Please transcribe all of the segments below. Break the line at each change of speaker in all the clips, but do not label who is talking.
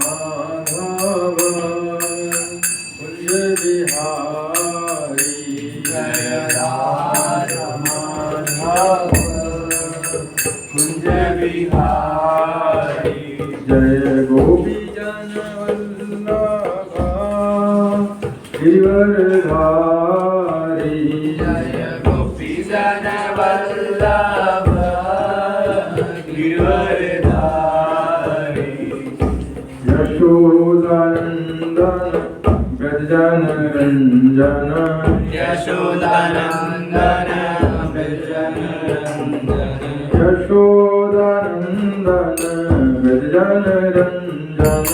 माधव कुंज बिहारी जय राधा माधव कुंज बिहारी जय गोपी जन वल्लभा गिरिवरधारी जय गोपी जन वल्लभा गिरिवरधारी यशोदानंदन व्रजन रंजन यशोदानंदन व्रजन रंजन यशोदानंदन व्रजन रंजन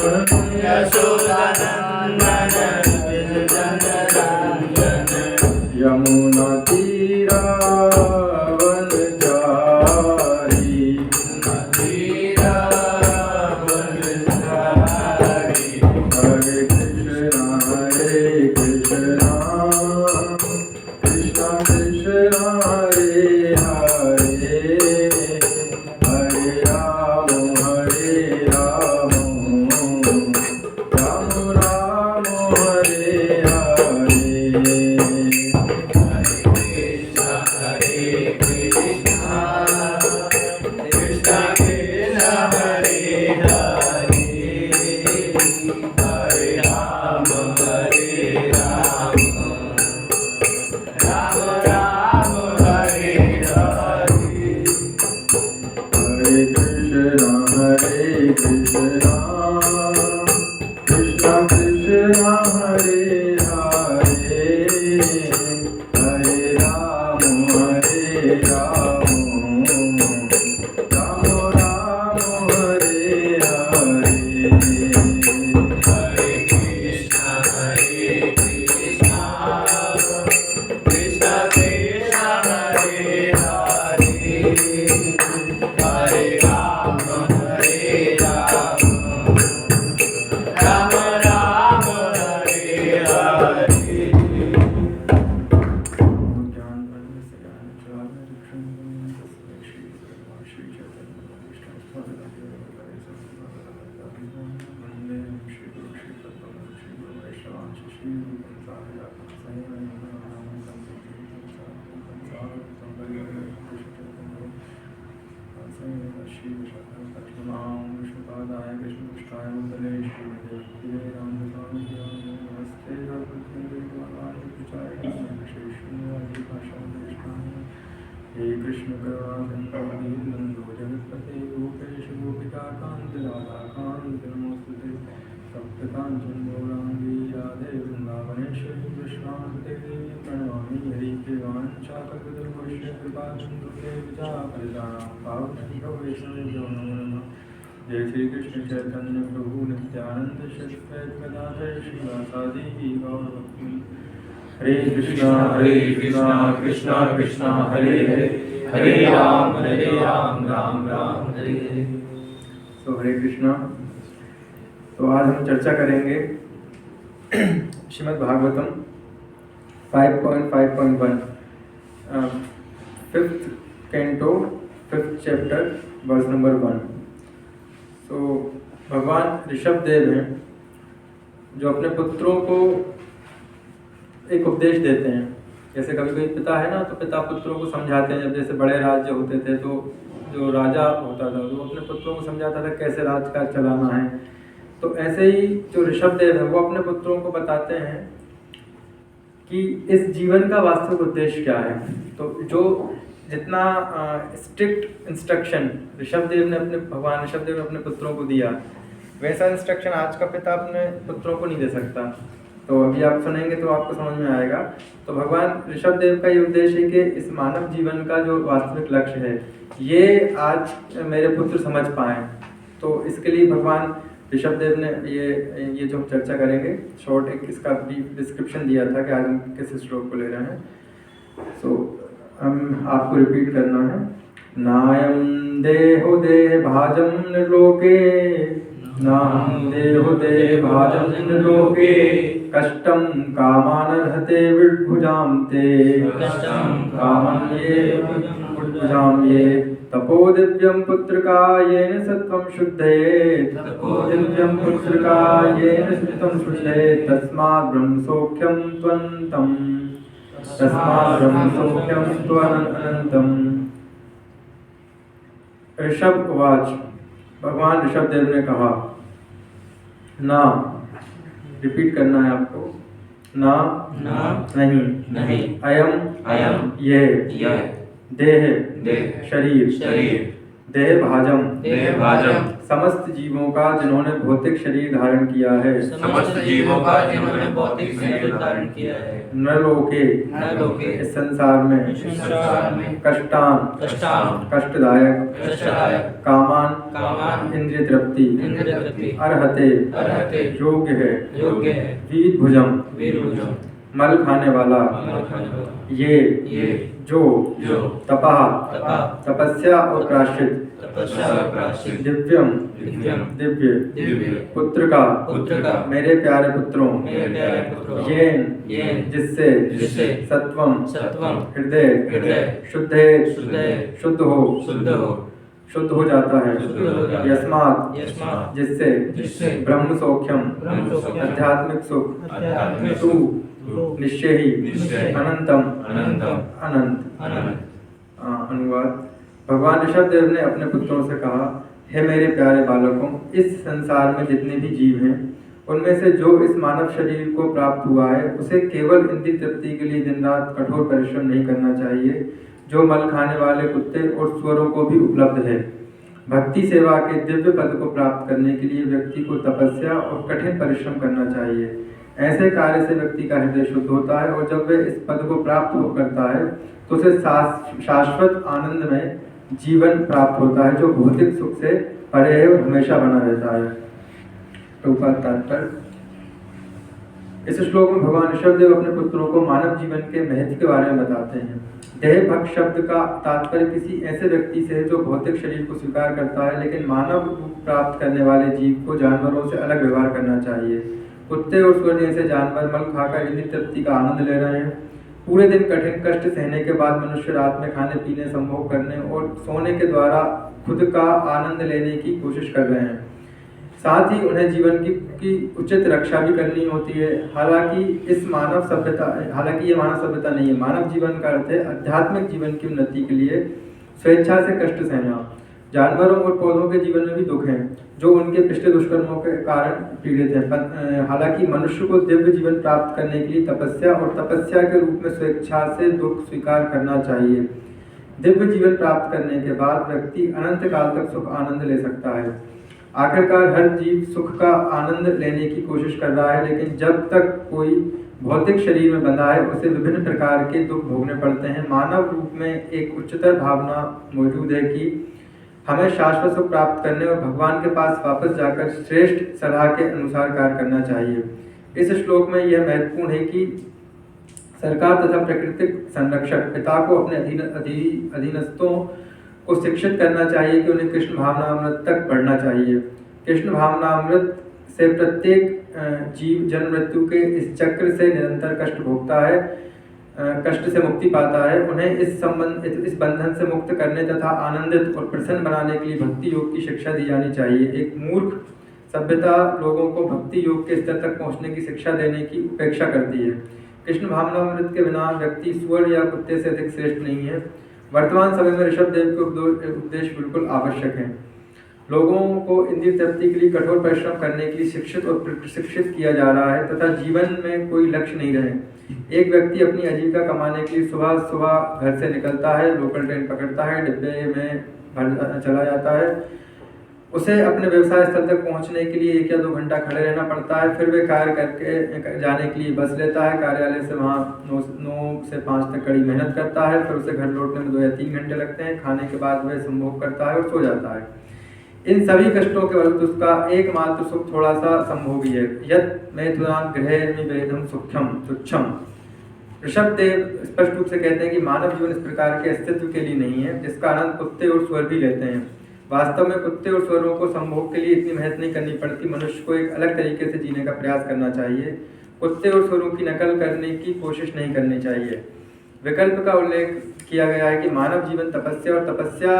यशोदानंदन व्रजन रंजन यमुना तीरावन चारी हरे कृष्ण कृष्ण कृष्ण हरे हरे हरे राम राम राम हरे हरे हे कृष्ण करुणा सिंधु दीनबंधु जगत्पते गोपेश गोपिकाकांत राधाकांत नमोस्तुते सप्तकांचन गौरांगी राधे वृंदावनेश्वरी कृष्णांते प्रणमामि हरिप्रियवाञ्छाकल्पतरुभ्यश्च कृपासिन्धुभ्यो विचापरितानां पावनेभ्यो वैष्णवेभ्यो नमो नमः। जय श्री कृष्ण चैतन्य प्रभु नित्यानंद श्री गदाधर श्रीवासादि गौरभक्ति हरे कृष्णा कृष्णा कृष्णा हरे हरे हरे राम राम राम हरे हरे। तो हरे कृष्णा। तो आज हम चर्चा करेंगे Shrimad Bhagavatam 5.5.1 5th canto 5th chapter verse number 1। तो भगवान ऋषभ देव हैं जो अपने पुत्रों को एक उपदेश देते हैं। जैसे कभी कोई पिता है ना, तो पिता पुत्रों को समझाते हैं। जब जैसे बड़े राज्य होते थे तो जो राजा होता था तो अपने पुत्रों को समझाता था कैसे राज्य का चलाना है। तो ऐसे ही जो ऋषभ देव है वो अपने पुत्रों को बताते हैं कि इस जीवन का वास्तविक उद्देश्य क्या है। तो जो जितना स्ट्रिक्ट इंस्ट्रक्शन भगवान ऋषभ देव ने अपने पुत्रों को दिया, वैसा इंस्ट्रक्शन आज का पिता अपने पुत्रों को नहीं दे सकता। तो अभी आप सुनेंगे तो आपको समझ में आएगा। तो भगवान ऋषभ देव का ये उद्देश्य है कि इस मानव जीवन का जो वास्तविक लक्ष्य है ये आज मेरे पुत्र समझ पाएँ। तो इसके लिए भगवान ऋषभ देव ने ये जो हम चर्चा करेंगे शॉर्ट एक इसका भी डिस्क्रिप्शन दिया था कि आज हम किस श्लोक को ले रहे हैं। सो हम आपको रिपीट करना है। नायम देहो देह भाजम निर्लोके नाम देहो देह भाजम निर्लोके कष्टम कामानर्हते विभुजाम ते कष्टम कामं ये विभुजाम ये तपो दिव्यं पुत्रकायेन सत्वं शुद्धयेत् तपो दिव्यं पुत्रकायेन सत्वं शुद्धयेत् तस्मात् ब्रह्मसौख्यं त्वनन्तम् तस्मात् ब्रह्मसौख्यं त्वनन्तम्। ऋषभ उवाच, भगवान ऋषभ देव ने कहा, ना, रिपीट करना है आपको, ना, नहीं, अयम, यह, देह, शरीर, देह भाजम, समस्त जीवों का जिन्होंने भौतिक शरीर धारण किया है, नरलोके, इस संसार में, कष्टान, कष्टदायक, कामान, इंद्रिय तृप्ति, अर्हते, योग्य है, वीर भुजम, मल खाने वाला, ये जो तपा, तपस्या और प्रायश्चित, दिव्य, पुत्र का, मेरे प्यारे पुत्रों, येन, जिससे, सत्वम, हृदय, शुद्ध हो जाता है, यस्मात्, जिससे, ब्रह्म सौख्यम, आध्यात्मिक सुख, तू, निश्चय ही, अनंतम, अनंत। अनुवाद। भगवान ऋषभ देव ने अपने पुत्रों से कहा, हे मेरे प्यारे बालकों, इस संसार में जितने भी जीव हैं उनमें से जो इस मानव शरीर को प्राप्त हुआ है उसे केवल इंद्रिय तृप्ति के लिए दिन रात कठोर परिश्रम नहीं करना चाहिए, जो मल खाने वाले कुत्ते और सुअरों को भी उपलब्ध है। भक्ति सेवा के दिव्य पद को प्राप्त करने के लिए व्यक्ति को तपस्या और कठिन परिश्रम करना चाहिए। ऐसे कार्य से व्यक्ति का हृदय शुद्ध होता है और जब वह इस पद को प्राप्त करता है तो उसे शाश्वत आनंद में जीवन प्राप्त होता है, जो भौतिक सुख से परे है और हमेशा बना रहता है। तात्पर्य। इस श्लोक में भगवान ऋषभ देव अपने पुत्रों को मानव जीवन के महत्व के बारे में बताते हैं। देह भक्त शब्द का तात्पर्य किसी ऐसे व्यक्ति से है जो भौतिक शरीर को स्वीकार करता है लेकिन मानव रूप प्राप्त करने वाले जीव को जानवरों से अलग व्यवहार करना चाहिए। कुत्ते और सुअर जैसे जानवर मल खाकर इंद्रिय तृप्ति का आनंद ले रहे हैं। पूरे दिन कठिन कष्ट सहने के बाद मनुष्य रात में खाने पीने, संभोग करने और सोने के द्वारा खुद का आनंद लेने की कोशिश कर रहे हैं। साथ ही उन्हें जीवन की उचित रक्षा भी करनी होती है। हालांकि ये मानव सभ्यता नहीं है। मानव जीवन का अर्थ है आध्यात्मिक जीवन की उन्नति के लिए स्वेच्छा से कष्ट सहना। जानवरों और पौधों के जीवन में भी दुख है जो उनके पिछले दुष्कर्मों के कारण पीड़ित है। हालांकि मनुष्य को दिव्य जीवन प्राप्त करने के लिए तपस्या के रूप में स्वेच्छा से दुख स्वीकार करना चाहिए। दिव्य जीवन प्राप्त करने के बाद व्यक्ति अनंत काल तक सुख आनंद ले सकता है। आखिरकार हर जीव सुख का आनंद लेने की कोशिश कर रहा है, लेकिन जब तक कोई भौतिक शरीर में बंधा है उसे विभिन्न प्रकार के दुख भोगने पड़ते हैं। मानव रूप में एक उच्चतर भावना मौजूद है कि हमें शाश्वत सुख प्राप्त करने और भगवान के पास वापस जाकर श्रेष्ठ सलाह के अनुसार कार्य करना चाहिए। इस श्लोक में यह महत्वपूर्ण है कि सरकार तथा प्राकृतिक संरक्षक पिता को अपने अधीनस्थों को शिक्षित करना चाहिए कि उन्हें कृष्ण भावनामृत तक पढ़ना चाहिए। कृष्ण भावनामृत से प्रत्येक जीव जन्म मृत्यु के इस चक्र से निरंतर कष्ट भोगता है, कष्ट से मुक्ति पाता है। उन्हें इस बंधन से मुक्त करने तथा आनंदित और प्रसन्न बनाने के लिए भक्ति योग की शिक्षा दी जानी चाहिए। एक मूर्ख सभ्यता लोगों को भक्ति योग के स्तर तक पहुंचने की शिक्षा देने की उपेक्षा करती है। कृष्ण भावनामृत के बिना व्यक्ति सुअर या कुत्ते से अधिक श्रेष्ठ नहीं है। वर्तमान समय में ऋषभ देव के उपदेश बिल्कुल आवश्यक है। लोगों को इंद्रिय तृप्ति के लिए कठोर परिश्रम करने के लिए शिक्षित और प्रशिक्षित किया जा रहा है तथा जीवन में कोई लक्ष्य नहीं रहे। एक व्यक्ति अपनी आजीविका कमाने के लिए सुबह सुबह घर से निकलता है, लोकल ट्रेन पकड़ता है, डिब्बे में चला जाता है। उसे अपने व्यवसाय स्थल तक पहुंचने के लिए 1 या 2 घंटा खड़े रहना पड़ता है। फिर वे कार्य करके जाने के लिए बस लेता है। कार्यालय से वहाँ 9 से 5 तक कड़ी मेहनत करता है। फिर उसे घर लौटने में 2 या 3 घंटे लगते हैं। खाने के बाद वह संभोग करता है और सो जाता है। इन सभी कष्टों के बावजूद उसका एकमात्र सुख थोड़ा सा संभोगी है। यत् मैथुनान गृहे वेदम तुच्छम। ऋषभ देव स्पष्ट रूप से कहते हैं कि मानव जीवन इस प्रकार के अस्तित्व के लिए नहीं है जिसका आनंद कुत्ते और सुअर भी लेते हैं। वास्तव में कुत्ते और सुअरों को संभोग के लिए इतनी मेहनत नहीं करनी पड़ती। मनुष्य को एक अलग तरीके से जीने का प्रयास करना चाहिए। कुत्ते और सुअरों की नकल करने की कोशिश नहीं करनी चाहिए। विकल्प का उल्लेख किया गया है कि मानव जीवन तपस्या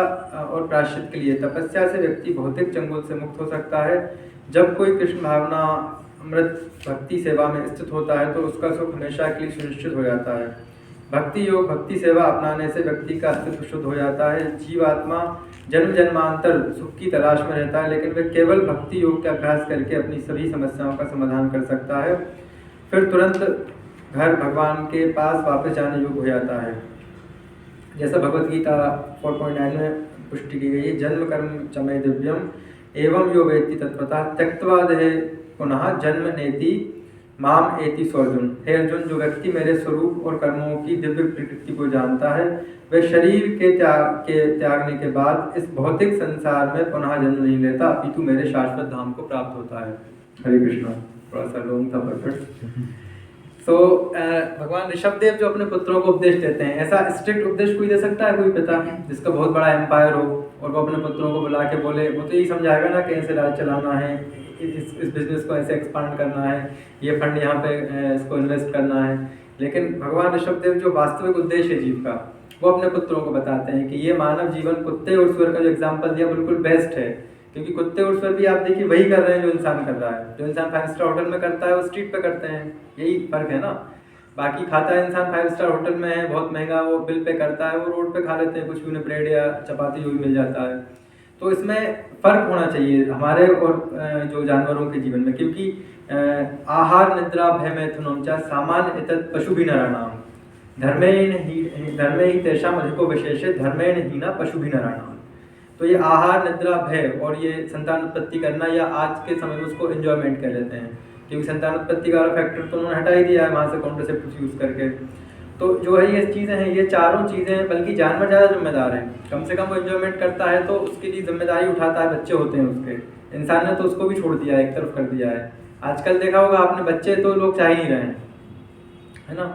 और प्रायश्चित के लिए। तपस्या से व्यक्ति भौतिक चंगुल से मुक्त हो सकता है। जब कोई कृष्ण भावना अमृत भक्ति सेवा में स्थित होता है तो उसका सुख हमेशा के लिए सुनिश्चित हो जाता है। भक्ति योग भक्ति सेवा अपनाने से व्यक्ति का अस्तित्व शुद्ध हो जाता है। जीवात्मा जन्म जन्मांतर सुख की तलाश में रहता है, लेकिन वह केवल भक्ति योग का अभ्यास करके अपनी सभी समस्याओं का समाधान कर सकता है, फिर तुरंत घर भगवान के पास वापस जाने योग्य हो जाता है। जैसा भगवत गीता 4.9 में पुष्टि की गई है, जन्म कर्म चमय दिव्यम एवं यो वेत्ति तत्वतः त्यक्त्वा देहे पुनः जन्म नेति माम एति स्वर्जुन। हे अर्जुन, जो व्यक्ति मेरे स्वरूप और कर्मों की दिव्य प्रकृति को जानता है वह शरीर के त्यागने के बाद इस भौतिक संसार में पुनः जन्म नहीं लेता, अपितु मेरे शाश्वत धाम को प्राप्त होता है। हरे कृष्णा। थोड़ा सा लॉन्ग था परफेक्ट। भगवान ऋषभदेव जो अपने पुत्रों को उपदेश देते हैं, ऐसा स्ट्रिक्ट उपदेश कोई दे सकता है? कोई पिता जिसका बहुत बड़ा एम्पायर हो और वो अपने पुत्रों को बुला के बोले, वो तो यही समझाएगा ना कि ऐसे राज चलाना है, इस बिजनेस को ऐसे एक्सपांड करना है, ये फंड यहाँ पे इसको इन्वेस्ट करना है। लेकिन भगवान ऋषभदेव जो वास्तविक उद्देश्य है जीव का, वो अपने पुत्रों को बताते हैं कि ये मानव जीवन कुत्ते और सुअर का जो एग्जाम्पल दिया बिल्कुल बेस्ट है, क्योंकि कुत्ते और सुअर भी आप देखिए वही कर रहे हैं जो इंसान कर रहा है। जो इंसान 5 स्टार होटल में करता है वो स्ट्रीट पे करते हैं, यही फर्क है ना। बाकी खाता है इंसान 5 स्टार होटल में है, बहुत महंगा वो बिल पे करता है, वो रोड पे खा लेते हैं, कुछ भी उन्हें ब्रेड या चपाती जो भी मिल जाता है। तो इसमें फ़र्क होना चाहिए हमारे और जो जानवरों के जीवन में, क्योंकि आहार निद्रा भय मैथुनम च सामान्य एतत् पशुभिः नराणाम धर्मे ही तेषाम अधिको विशेषे धर्मेण हीना पशुभिः नराणाम। तो ये आहार निद्रा भय और ये संतान उत्पत्ति करना, या आज के समय में उसको एंजॉयमेंट कह लेते हैं, क्योंकि संतान उत्पत्ति का फैक्टर तो उन्होंने हटा ही दिया है वहाँ से कॉन्ट्रासेप्टिव्स यूज़ करके। तो जो है ये चीज़ें हैं, ये चारों चीज़ें हैं, बल्कि जानवर ज़्यादा जिम्मेदार है। कम से कम वो एंजॉयमेंट करता है तो उसके लिए जिम्मेदारी उठाता है, बच्चे होते हैं उसके। इंसान ने तो उसको भी छोड़ दिया है, एक तरफ कर दिया है। आजकल देखा होगा आपने, बच्चे तो लोग चाह ही नहीं रहे हैं, है ना।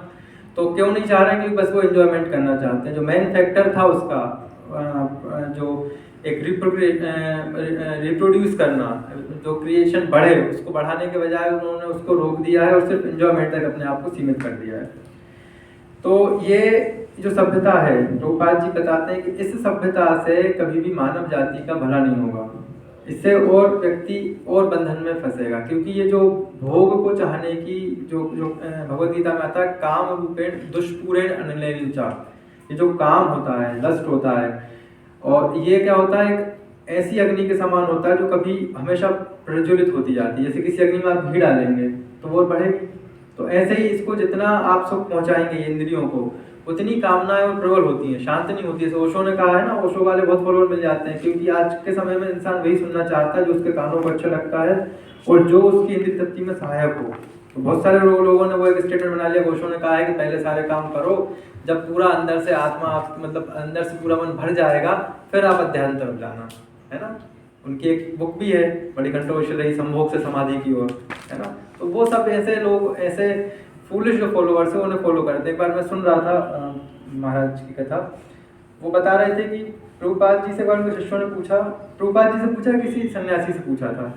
तो क्यों नहीं चाह रहे हैं? क्योंकि बस वो एंजॉयमेंट करना चाहते हैं। जो मेन फैक्टर था उसका जो एक रिप्रोड्यूस करना, जो क्रिएशन बढ़े, उसको बढ़ाने के बजाय उन्होंने उसको रोक दिया है और सिर्फ एंजॉयमेंट तक अपने आप को सीमित कर दिया है। तो ये जो सभ्यता है, प्रभुपाद जी बताते हैं कि इस सभ्यता से कभी भी मानव जाति का भला नहीं होगा। इससे और व्यक्ति और बंधन में फंसेगा, क्योंकि ये जो भोग को चाहने की जो भगवद गीता में आता है, काम रूपेण दुष्पूरेण अनिलेचा, ये जो काम होता है, लस्ट होता है, और ये क्या होता है, एक ऐसी अग्नि के समान होता है जो कभी हमेशा प्रज्वलित होती जाती है। जैसे किसी अग्नि में आप घी डालेंगे तो वो बढ़ेगी, तो ऐसे ही इसको जितना आप सुख पहुंचाएंगे इंद्रियों को, उतनी कामनाएं और प्रबल होती हैं, शांत नहीं होती है। ओशो ने कहा है ना, ओशो वाले बहुत फॉलोअर मिल जाते हैं, क्योंकि आज के समय में इंसान वही सुनना चाहता है जो उसके कानों को अच्छा लगता है और जो उसकी इंद्रिय तृप्ति में सहायक हो। तो बहुत सारे लोगों ने वो एक स्टेटमेंट बना लिया, ओशो ने कहा है कि पहले सारे काम करो, जब पूरा अंदर से आत्मा मतलब अंदर से पूरा मन भर जाएगा फिर आप अध्यात्म तरफ जाना, है ना। उनकी एक बुक भी है, बड़ी कंट्रोवर्शियल रही, संभोग से समाधि की ओर, है ना। तो वो सब ऐसे लोग, ऐसे फूलिश जो फॉलोअर्स है उन्हें फॉलो करते हैं। एक बार मैं सुन रहा था महाराज की कथा, वो बता रहे थे कि प्रभुपाद जी से एक बार उनके शिष्यों ने पूछा, प्रभुपाद जी से पूछा, किसी सन्यासी से पूछा था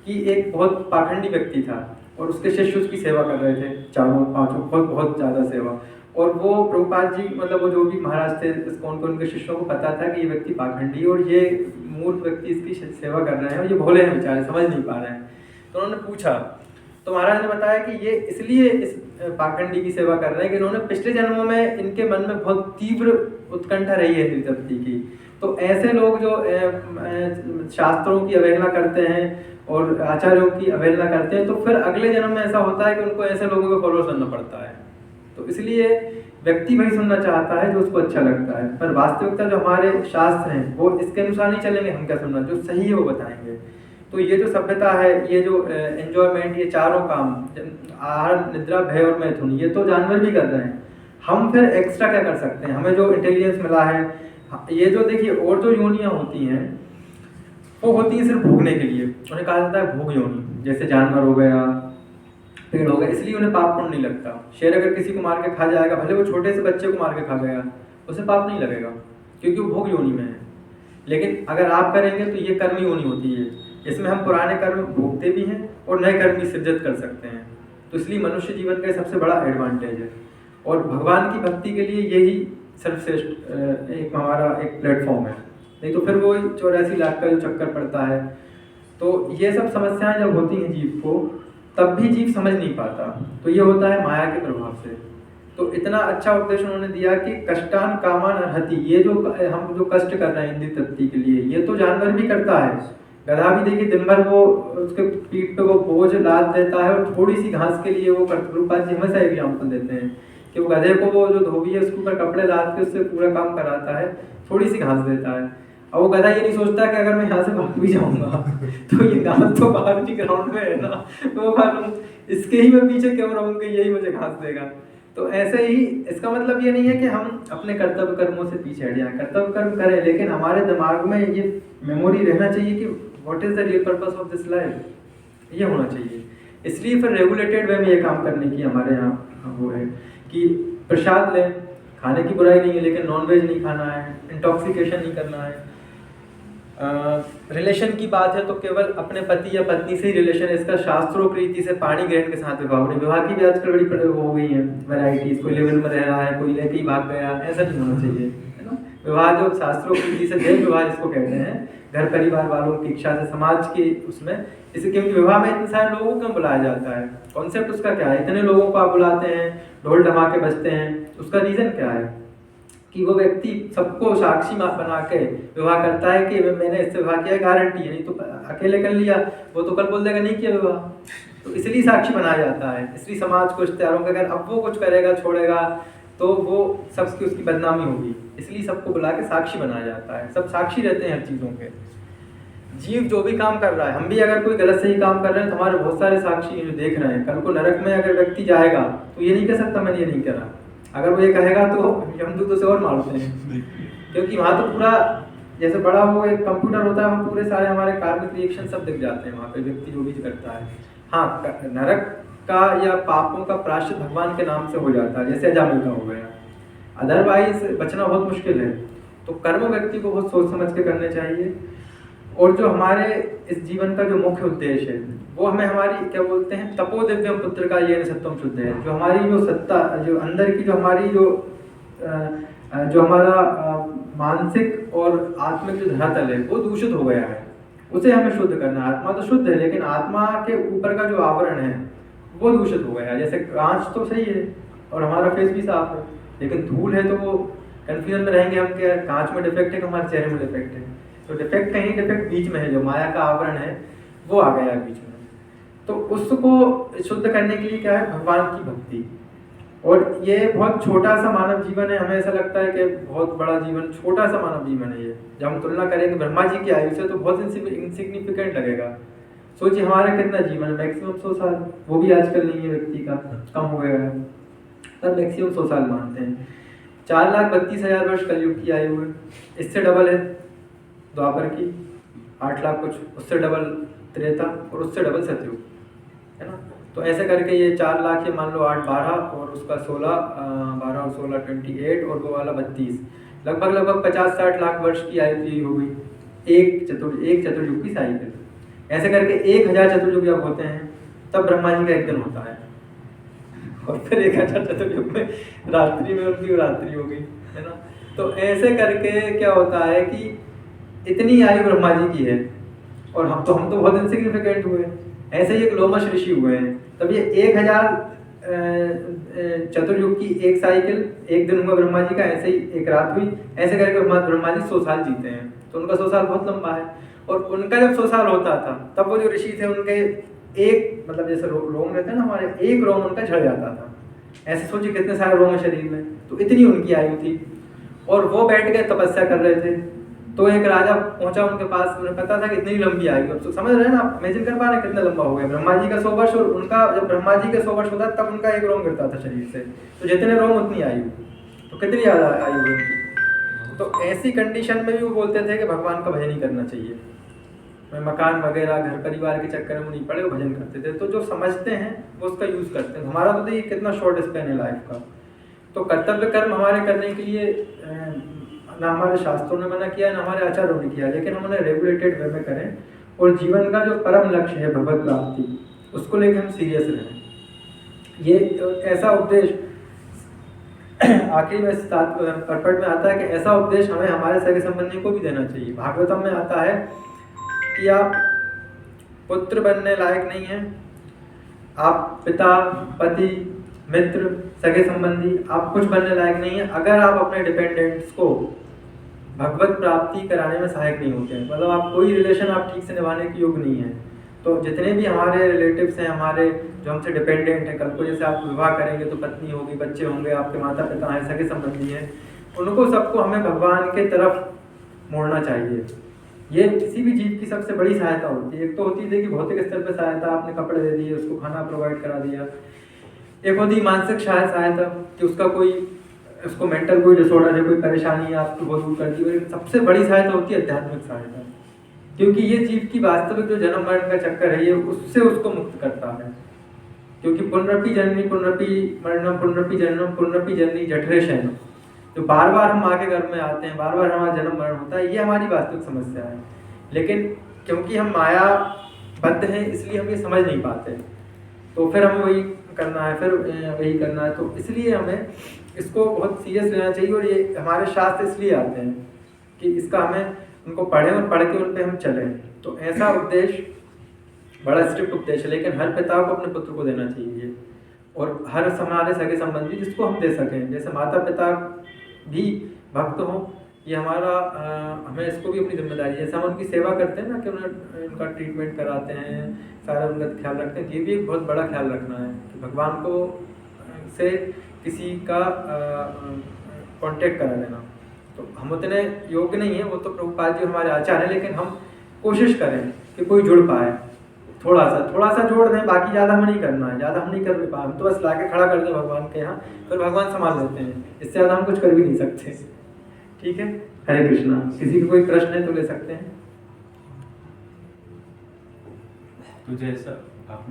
कि एक बहुत पाखंडी व्यक्ति था और उसके शिष्य उसकी सेवा कर रहे थे, 4-5 बहुत ज़्यादा सेवा। और वो प्रभुपाद जी मतलब वो जो भी महाराज थे कौन उनके शिष्यों को पता था कि ये व्यक्ति पाखंडी और ये मूर्ख व्यक्ति इसकी सेवा कर रहे हैं और ये भोले हैं बेचारे, समझ नहीं पा रहे हैं। तो उन्होंने पूछा, तो महाराज ने बताया कि ये इसलिए इस पाखंडी की सेवा कर रहे हैं कि इन्होंने पिछले जन्मों में इनके मन में बहुत तीव्र उत्कंठा रही है तृप्ति की। तो ऐसे लोग जो शास्त्रों की अवहेलना करते हैं और आचार्यों की अवहेलना करते हैं, तो फिर अगले जन्म में ऐसा होता है कि उनको ऐसे लोगों को फॉलो करना पड़ता है। तो इसलिए व्यक्ति वही सुनना चाहता है जो उसको अच्छा लगता है, पर वास्तविकता जो हमारे शास्त्र हैं वो इसके अनुसार नहीं चलेंगे। हम क्या सुनना, जो सही है वो बताएंगे। तो ये जो सभ्यता है, ये जो एंजॉयमेंट, ये चारों काम, आहार निद्रा भय और मैथुन, ये तो जानवर भी कर रहे हैं। हम फिर एक्स्ट्रा क्या कर सकते हैं? हमें जो इंटेलिजेंस मिला है, ये जो देखिए और जो योनियाँ होती हैं वो होती हैं सिर्फ भोगने के लिए। उन्हें कहा जाता है भोग योनि, जैसे जानवर हो गया, पेड़ हो गया, इसलिए उन्हें पाप पुण्य नहीं लगता। शेर अगर किसी को मार के खा जाएगा, भले वो छोटे से बच्चे को मार के खा गया, उसे पाप नहीं लगेगा क्योंकि वो भोग योनि में है। लेकिन अगर आप करेंगे तो ये कर्म योनि होती है, इसमें हम पुराने कर्म भोगते भी हैं और नए कर्म भी सृजित कर सकते हैं। तो इसलिए मनुष्य जीवन का सबसे बड़ा एडवांटेज है। और भगवान की भक्ति के लिए यही सर्वश्रेष्ठ एक हमारा एक प्लेटफॉर्म है। नहीं तो फिर वो 84 लाख का जो चक्कर पड़ता है। तो ये सब समस्याएं जब होती हैं जीव को, तब भी जीव समझ नहीं पाता। तो ये होता है माया के प्रभाव से। तो इतना अच्छा उपदेश उन्होंने दिया कि कष्टान कामान अर्हति, ये जो हम जो कष्ट कर रहे हैं इंद्रिय तृप्ति के लिए, ये तो जानवर भी करता है। गधा भी देखिए दिन भर वो उसके पीठ पे वो बोझ लाद देता है और थोड़ी सी घास के लिए वो रूपाल जी हमेशा एग्जाम्पल देते हैं कि वो गधे को वो जो धोबी है उसके ऊपर कपड़े लाद के उससे पूरा काम कराता है, थोड़ी सी घास देता है। अब वो गधा ये नहीं सोचता कि अगर मैं यहाँ से भाग भी जाऊंगा तो ये घास तो बाहर की ग्राउंड में है ना, तो मालूम इसके ही मैं पीछे क्यों रहूंगा, यही मुझे घास देगा। तो ऐसे ही इसका मतलब ये नहीं है कि हम अपने कर्तव्य कर्मों से पीछे हट जाएं, कर्तव्य कर्म करें, लेकिन हमारे दिमाग में ये मेमोरी रहना चाहिए कि what is the real purpose of this life, ये होना चाहिए। इसलिए फिर रेगुलेटेड वे में ये काम करने की हमारे यहाँ वो है कि प्रसाद लें, खाने की बुराई नहीं है, लेकिन नॉनवेज नहीं खाना है, इंटॉक्सिकेशन नहीं करना है। रिलेशन की बात है तो केवल अपने पति या पत्नी से ही रिलेशन, इसका शास्त्रों रीति से पाणी ग्रहण के साथ विवाह होने। विवाह की भी आजकल बड़ी हो गई है वैरायटीज, कोई लेवल में रह रहा है, कोई लेके ही भाग गया, ऐसा नहीं होना चाहिए, है ना। विवाह जो शास्त्रों रीति से देव विवाह जिसको कहते हैं, घर परिवार वालों की इच्छा से, समाज की उसमें, इसे क्योंकि विवाह में इतने सारे लोगों को क्यों बुलाया जाता है, कॉन्सेप्ट उसका क्या है, इतने लोगों को आप बुलाते हैं, ढोल धमाके बजते हैं, उसका रीजन क्या है कि वो व्यक्ति सबको साक्षी बना के विवाह करता है कि मैंने इससे विवाह किया, गारंटी है। नहीं तो अकेले कर लिया वो तो कल बोल देगा नहीं किया विवाह, तो इसलिए साक्षी बनाया जाता है। इसलिए समाज को इश्तेहारों के, अगर अब वो कुछ करेगा छोड़ेगा तो वो सबकी उसकी बदनामी होगी, इसलिए सबको बुला के साक्षी बनाया जाता है। सब साक्षी रहते हैं हर चीज़ों के। जीव जो भी काम कर रहा है, हम भी अगर कोई गलत सही काम कर रहे हैं तो हमारे बहुत सारे साक्षी जो देख रहे हैं। कल को नरक में अगर व्यक्ति जाएगा तो ये नहीं कह सकता मैंने ये नहीं करा, अगर वो ये कहेगा तो यमदूत उसे और मारते हैं, क्योंकि वहाँ तो पूरा जैसे बड़ा वो एक कंप्यूटर होता है, वहाँ पूरे सारे हमारे कार्मिक रिएक्शन सब दिख जाते हैं वहाँ पे व्यक्ति जो भी करता है। हाँ, नरक का या पापों का प्रायश्चित भगवान के नाम से हो जाता है, जैसे अजामिल का हो गया, अदरवाइज बचना बहुत मुश्किल है। तो कर्म व्यक्ति को बहुत सोच समझ के करने चाहिए। और जो हमारे इस जीवन का जो मुख्य उद्देश्य है वो हमें हमारी क्या बोलते हैं, तपो दिव्यम पुत्र का ये सत्वम शुद्ध है। जो हमारी जो सत्ता, जो अंदर की जो हमारी जो हमारा मानसिक और आत्मिक जो धरातल है वो दूषित हो गया है, उसे हमें शुद्ध करना है। आत्मा तो शुद्ध है लेकिन आत्मा के ऊपर का जो आवरण है वो दूषित हो गया है। जैसे कांच तो सही है और हमारा फेस भी साफ है, लेकिन धूल है तो वो कन्फ्यूजन में रहेंगे हम क्या कांच में डिफेक्ट है कि हमारे चेहरे में डिफेक्ट है। तो डिफेक्ट कहीं, डिफेक्ट बीच में है, जो माया का आवरण है वो आ गया है बीच में। तो उसको शुद्ध करने के लिए क्या है, भगवान की भक्ति। और ये बहुत छोटा सा मानव जीवन है, हमें ऐसा लगता है कि बहुत बड़ा जीवन, छोटा सा मानव जीवन है ये। जब हम तुलना करेंगे ब्रह्मा जी की आयु से तो बहुत इनसिग्निफिकेंट लगेगा। सोचिए हमारा कितना जीवन है, मैक्सिमम 100 साल, वो भी आजकल नहीं है, व्यक्ति का कम हो गया है, तब मैक्सिमम 100 साल मानते हैं। 4,32,000 वर्ष कलयुग की आयु है, इससे डबल है द्वापर की, 8 लाख कुछ, उससे डबल त्रेता और उससे डबल सतयुग, है ना। तो ऐसे करके ये 4 लाख, ये मान लो 8 12 और उसका 16, 12 और 16 28 और वो वाला 32, लगभग 50-60 लाख वर्ष की आयु की हो गई एक चतुर्युग की साइकिल। ऐसे करके 1000 चतुर्युग जब होते हैं तब ब्रह्मा जी का एक दिन होता है, और फिर 1000 चतुर्युग में रात्रि में उनकी रात्रि हो गई, है ना। तो ऐसे करके क्या होता है कि इतनी आयु ब्रह्मा जी की है और हम तो बहुत इनसिग्निफिकेंट हुए। ऐसे ही एक लोमश ऋषि हुए हैं, तब ये 1000 चतुर्युग की एक साइकिल, एक दिन हुआ ब्रह्मा जी का, ऐसे ही एक रात हुई। ऐसे करके ब्रह्मा जी 100 साल जीते हैं, तो उनका 100 साल बहुत लंबा है। और उनका जब 100 साल होता था तब वो जो ऋषि थे उनके एक, मतलब जैसे रोम रहते हैं ना हमारे, एक रोम उनका झड़ जाता था। ऐसे सोचिए कितने सारे रोम है शरीर में, तो इतनी उनकी आयु थी। और वो बैठ के तपस्या कर रहे थे, तो एक राजा पहुंचा उनके पास, उन्हें पता था कि इतनी लंबी आयु। अब तो समझ रहे हैं ना आप, इमेजिन कर पा रहे हैं कितना लंबा हो गया। ब्रह्मा जी का 100 वर्ष, और उनका जब ब्रह्मा जी का 100 वर्ष होता तब उनका एक रोम गिरता था शरीर से, तो जितने रोम उतनी आयु, तो कितनी ज़्यादा आयु उनकी। तो ऐसी कंडीशन में भी वो बोलते थे कि भगवान का भजन ही करना चाहिए, मैं मकान वगैरह घर परिवार के चक्कर में नहीं पड़े, वो भजन करते थे। तो जो समझते हैं वो उसका यूज़ करते हैं। हमारा तो देखिए कितना शॉर्ट स्पेन है लाइफ का। तो कर्तव्य कर्म हमारे करने के लिए ना हमारे शास्त्रों ने मना किया, ना हमारे आचार्यों ने किया, लेकिन हम उन्हें रेगुलेटेड वे में करें। और जीवन का जो परम लक्ष्य है भगवत प्राप्ति, उसको लेकर हम सीरियस रहें। ये ऐसा उपदेश आखिरी में परपट में आता है कि ऐसा उपदेश हमें हमारे सगे संबंधी को भी देना चाहिए। भागवतम में आता है कि आप पुत्र बनने लायक नहीं हैं, आप पिता, पति, मित्र, सगे संबंधी, आप कुछ बनने लायक नहीं है अगर आप अपने डिपेंडेंट्स को भगवत प्राप्ति कराने में सहायक नहीं होते हैं। मतलब आप कोई रिलेशन आप ठीक से निभाने के योग्य नहीं है। तो जितने भी हमारे रिलेटिव्स हैं, हमारे जो हमसे डिपेंडेंट हैं, कल को जैसे आप विवाह करेंगे तो पत्नी होगी, बच्चे होंगे, आपके माता पिता हैं, सगे संबंधी हैं, उनको सबको हमें भगवान के तरफ मोड़ना चाहिए। ये किसी भी जीव की सबसे बड़ी सहायता होती है। एक तो होती है कि भौतिक स्तर पर सहायता, आपने कपड़े दे दिए, उसको खाना प्रोवाइड करा दिया। एक होती है मानसिक सहायता कि उसका कोई, उसको मेंटल कोई डिसऑर्डर है, कोई परेशानी है, आपको बहुत दूर कर दी। और सबसे बड़ी सहायता होती है आध्यात्मिक सहायता, क्योंकि ये जीव की वास्तविक जो जन्म मरण का चक्कर है, ये उससे उसको मुक्त करता है। क्योंकि पुनरपि जननी पुनरपि मरणम पुनरपि जन्म पुनरपि जननी जठरे शयनम, तो बार बार हम माँ के गर्भ में आते हैं, बार बार हमारा जन्म मरण होता है, ये हमारी वास्तविक समस्या है। लेकिन क्योंकि हम माया बद्ध हैं, इसलिए हम ये समझ नहीं पाते, तो फिर हमें वही करना है, फिर वही करना है। तो इसलिए हमें इसको बहुत सीरियस लेना चाहिए। और ये हमारे शास्त्र इसलिए आते हैं कि इसका हमें उनको पढ़ें और पढ़ के उन पर हम चलें। तो ऐसा उपदेश बड़ा स्ट्रिक्ट उपदेश है, लेकिन हर पिता को अपने पुत्र को देना चाहिए, और हर हमारे सगे संबंधी जिसको हम दे सकें। जैसे माता पिता भी भक्त हों, ये हमारा हमें इसको भी अपनी जिम्मेदारी है। जैसे हम उनकी सेवा करते हैं ना, कि उन्हें उनका ट्रीटमेंट कराते हैं, सारा उनका ख्याल रखते हैं, ये भी एक बहुत बड़ा ख्याल रखना है कि भगवान को से किसी का कांटेक्ट करा देना। तो हम उतने योग्य नहीं हैं, वो तो प्रभुपाद जी हमारे आचार्य हैं, लेकिन हम कोशिश करें कि कोई जुड़ पाए। थोड़ा सा जोड़ दें, बाकी ज़्यादा हमें नहीं करना है, ज़्यादा हम नहीं कर भी पाए, हम तो बस लाके खड़ा कर दें भगवान के यहाँ, फिर भगवान संभाल लेते हैं। इससे ज़्यादा हम कुछ कर भी नहीं सकते। ठीक है, हरे कृष्णा। किसी को कोई प्रश्न है तो ले सकते हैं।
तो जैसा